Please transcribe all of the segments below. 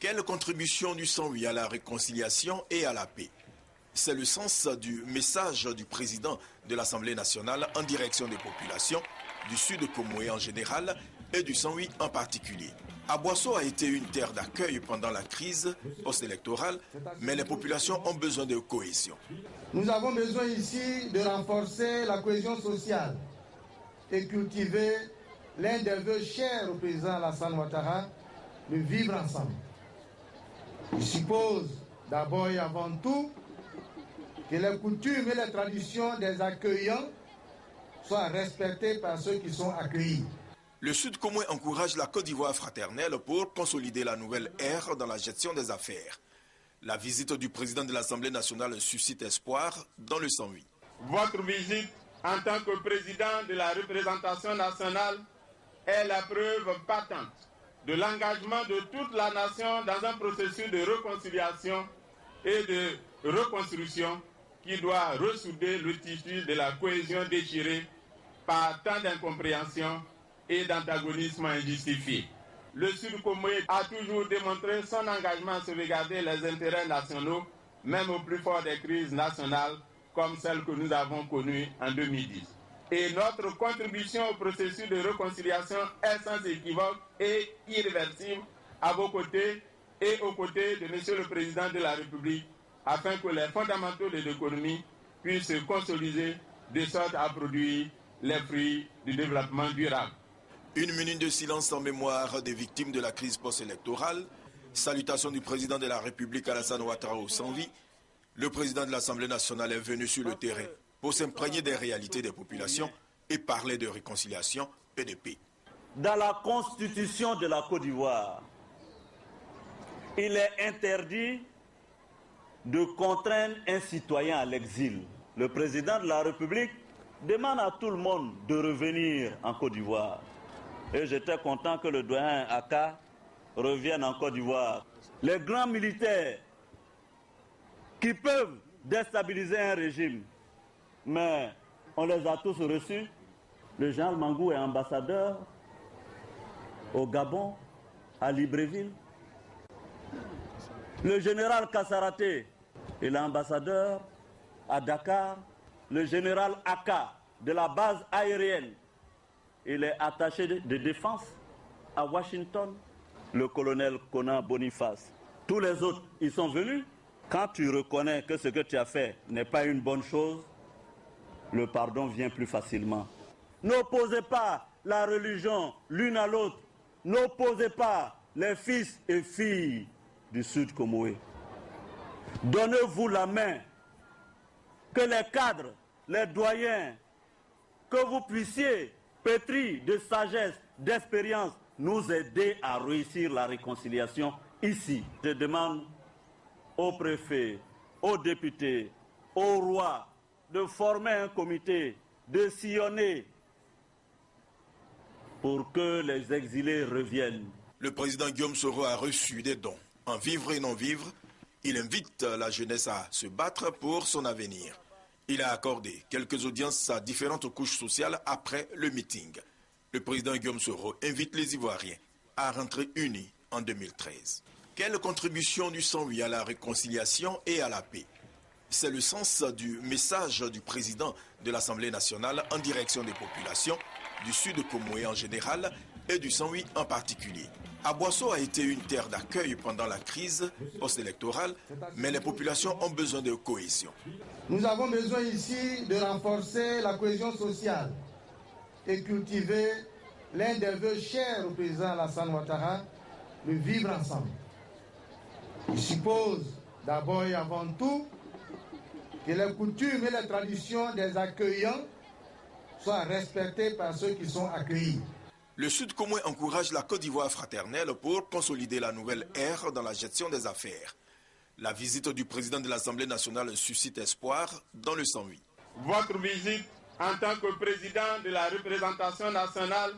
Quelle contribution du 108 à la réconciliation et à la paix? C'est le sens du message du président de l'Assemblée nationale en direction des populations du Sud Comoé en général et du 108 en particulier. Aboisseau a été une terre d'accueil pendant la crise post-électorale, mais les populations ont besoin de cohésion. Nous avons besoin ici de renforcer la cohésion sociale et cultiver l'un des vœux chers au président Alassane Ouattara, le vivre ensemble. Il suppose d'abord et avant tout que les coutumes et les traditions des accueillants soient respectées par ceux qui sont accueillis. Le Sud Comoé encourage la Côte d'Ivoire fraternelle pour consolider la nouvelle ère dans la gestion des affaires. La visite du président de l'Assemblée nationale suscite espoir dans le 108. Votre visite en tant que président de la représentation nationale est la preuve patente de l'engagement de toute la nation dans un processus de réconciliation et de reconstruction qui doit ressouder le tissu de la cohésion déchirée par tant d'incompréhension et d'antagonisme injustifié. Le Sud Comoé a toujours démontré son engagement à sauvegarder les intérêts nationaux, même au plus fort des crises nationales, comme celle que nous avons connue en 2010. Et notre contribution au processus de réconciliation est sans équivoque et irréversible à vos côtés et aux côtés de Monsieur le Président de la République, afin que les fondamentaux de l'économie puissent se consolider de sorte à produire les fruits du développement durable. Une minute de silence en mémoire des victimes de la crise post-électorale. Salutation du président de la République Alassane Ouattara au 108. Le président de l'Assemblée nationale est venu sur le terrain pour s'imprégner des réalités des populations et parler de réconciliation et de paix. Dans la constitution de la Côte d'Ivoire, il est interdit de contraindre un citoyen à l'exil. Le président de la République demande à tout le monde de revenir en Côte d'Ivoire. Et j'étais content que le doyen Aka revienne en Côte d'Ivoire. Les grands militaires qui peuvent déstabiliser un régime, mais on les a tous reçus. Le général Mangou est ambassadeur au Gabon, à Libreville. Le général Kassaraté est l'ambassadeur à Dakar. Le général Aka de la base aérienne, il est attaché de défense à Washington. Le colonel Conan Boniface. Tous les autres, ils sont venus. Quand tu reconnais que ce que tu as fait n'est pas une bonne chose, le pardon vient plus facilement. N'opposez pas la religion l'une à l'autre. N'opposez pas les fils et filles du Sud Comoé. Donnez-vous la main. Que les cadres, les doyens, que vous puissiez, pétris de sagesse, d'expérience, nous aider à réussir la réconciliation ici. Je demande aux préfets, aux députés, au roi de former un comité, de sillonner pour que les exilés reviennent. Le président Guillaume Soro a reçu des dons. En vivre et non vivre, il invite la jeunesse à se battre pour son avenir. Il a accordé quelques audiences à différentes couches sociales après le meeting. Le président Guillaume Soro invite les Ivoiriens à rentrer unis en 2013. Quelle contribution du 108 à la réconciliation et à la paix? C'est le sens du message du président de l'Assemblée nationale en direction des populations du Sud Comoé en général et du 108 en particulier. Aboisseau a été une terre d'accueil pendant la crise post-électorale, mais les populations ont besoin de cohésion. Nous avons besoin ici de renforcer la cohésion sociale et cultiver l'un des vœux chers au président Alassane Ouattara, le vivre ensemble. Il suppose d'abord et avant tout que les coutumes et les traditions des accueillants soient respectées par ceux qui sont accueillis. Le Sud Comoé encourage la Côte d'Ivoire fraternelle pour consolider la nouvelle ère dans la gestion des affaires. La visite du président de l'Assemblée nationale suscite espoir dans le 108. Votre visite en tant que président de la représentation nationale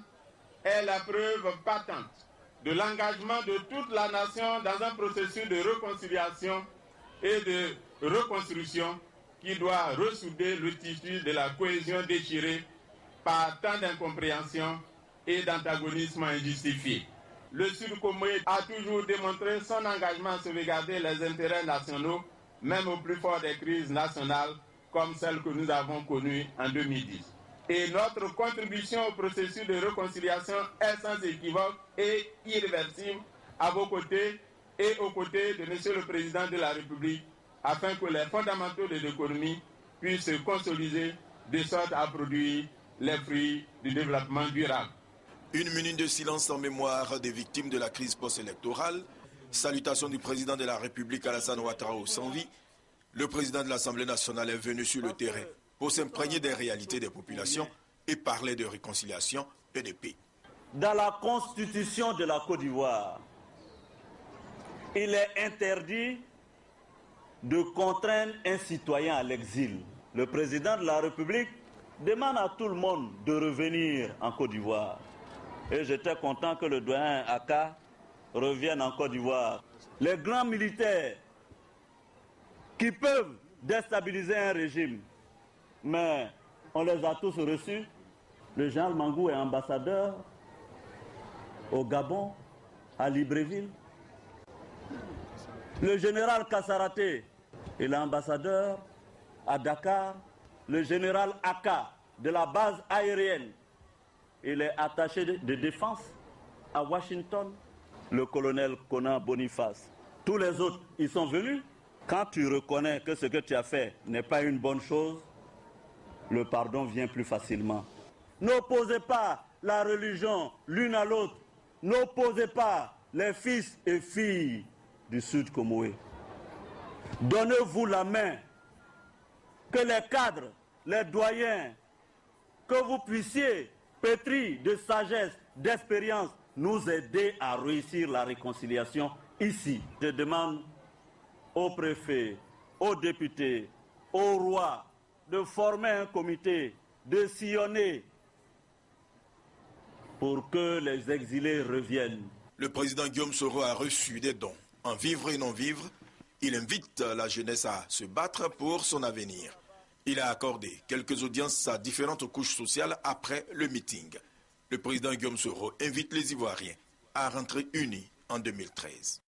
est la preuve patente de l'engagement de toute la nation dans un processus de réconciliation et de reconstruction qui doit ressouder le tissu de la cohésion déchirée par tant d'incompréhension et d'antagonisme injustifié. le Sud Comoé a toujours démontré son engagement à sauvegarder les intérêts nationaux, même au plus fort des crises nationales, comme celle que nous avons connue en 2010. Et notre contribution au processus de réconciliation est sans équivoque et irréversible à vos côtés et aux côtés de M. le Président de la République, afin que les fondamentaux de l'économie puissent se consolider de sorte à produire les fruits du développement durable. Une minute de silence en mémoire des victimes de la crise post-électorale. Salutation du président de la République Alassane Ouattara au sans-vie. Le président de l'Assemblée nationale est venu sur le terrain pour s'imprégner des réalités des populations et parler de réconciliation et de paix. Dans la constitution de la Côte d'Ivoire, il est interdit de contraindre un citoyen à l'exil. Le président de la République demande à tout le monde de revenir en Côte d'Ivoire. Et j'étais content que le doyen Aka revienne en Côte d'Ivoire. Les grands militaires qui peuvent déstabiliser un régime, mais on les a tous reçus. Le général Mangou est ambassadeur au Gabon, à Libreville. Le général Kassaraté est l'ambassadeur à Dakar. Le général Aka de la base aérienne, il est attaché de défense à Washington. Le colonel Conan Boniface. Tous les autres, ils sont venus. Quand tu reconnais que ce que tu as fait n'est pas une bonne chose, le pardon vient plus facilement. N'opposez pas la religion l'une à l'autre. N'opposez pas les fils et filles du Sud Comoé. Donnez-vous la main. Que les cadres, les doyens, que vous puissiez, pétris de sagesse, d'expérience, nous aider à réussir la réconciliation ici. Je demande aux préfets, aux députés, au roi de former un comité, de sillonner pour que les exilés reviennent. Le président Guillaume Soro a reçu des dons en vivre et non vivre. Il invite la jeunesse à se battre pour son avenir. Il a accordé quelques audiences à différentes couches sociales après le meeting. Le président Guillaume Soro invite les Ivoiriens à rentrer unis en 2013.